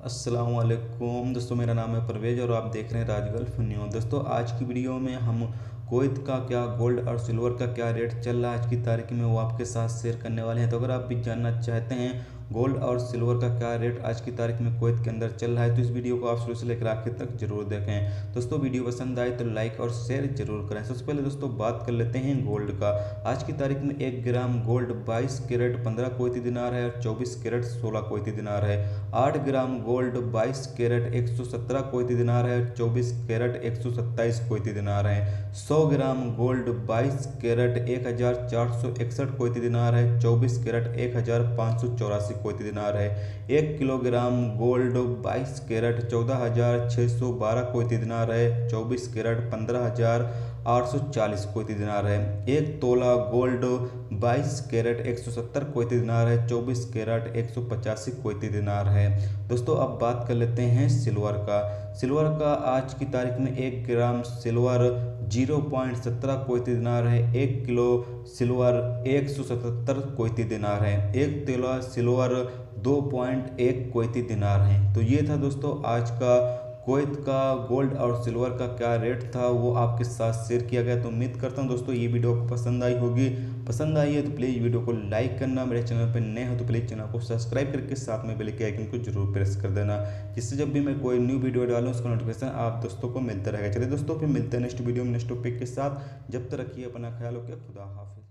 अस्सलाम वालेकुम दोस्तों, मेरा नाम है परवेज और आप देख रहे हैं राज गल्फ न्यूज़। दोस्तों, आज की वीडियो में हम कुवैत का क्या गोल्ड और सिल्वर का क्या रेट चल रहा है आज की तारीख में वो आपके साथ शेयर करने वाले हैं। तो अगर आप भी जानना चाहते हैं गोल्ड और सिल्वर का क्या रेट आज की तारीख में कुवैत के अंदर चल रहा है तो इस वीडियो को आप शुरू से लेकर आखिर तक जरूर देखें। दोस्तों, वीडियो पसंद आए तो लाइक और शेयर जरूर करें। सबसे पहले दोस्तों बात कर लेते हैं गोल्ड का। आज की तारीख में 1 ग्राम गोल्ड 22 कैरेट 15 कुवैती दिनार है और 24 कैरेट 16 कुवैती दिनार है। 8 ग्राम गोल्ड 22 कैरेट 117 कुवैती दिनार है और 24 कैरेट 127 कुवैती दिनार है। 100 ग्राम गोल्ड 22 कैरेट 1461 कुवैती दिनार है, 24 कैरेट 1584 कुवैती दिनार है। 1 किलोग्राम गोल्ड 22 कैरेट 14612 कुवैती दिनार है, 24 कैरेट 15840 कुवैती दिनार है। 1 तोला गोल्ड 22 कैरेट 170 कुवैती दिनार है, 24 कैरेट 185 कुवैती दिनार है। दोस्तों, अब बात कर लेते हैं सिल्वर का। सिल्वर का आज की तारीख में 1 ग्राम सिल्वर 0.17 कुवैती दिनार है। 1 किलो सिल्वर 177 कुवैती दिनार है। 1 तोला सिल्वर 2.1 कुवैती दिनार है। तो ये था दोस्तों आज का कुवैत का गोल्ड और सिल्वर का क्या रेट था वो आपके साथ शेयर किया गया। तो उम्मीद करता हूँ दोस्तों ये वीडियो आपको पसंद आई होगी। पसंद आई है तो प्लीज़ वीडियो को लाइक करना, मेरे चैनल पर नए हो तो प्लीज़ चैनल को सब्सक्राइब करके साथ में बेल के आइकन को जरूर प्रेस कर देना, जिससे जब भी मैं कोई न्यू वीडियो डालूँ उसका नोटिफिकेशन आप दोस्तों को मिलता रहेगा। चलिए दोस्तों, फिर मिलते हैं नेक्स्ट वीडियो में नेक्स्ट टॉपिक के साथ। जब तक रखिए अपना ख्याल, ओके, खुदा हाफिज़।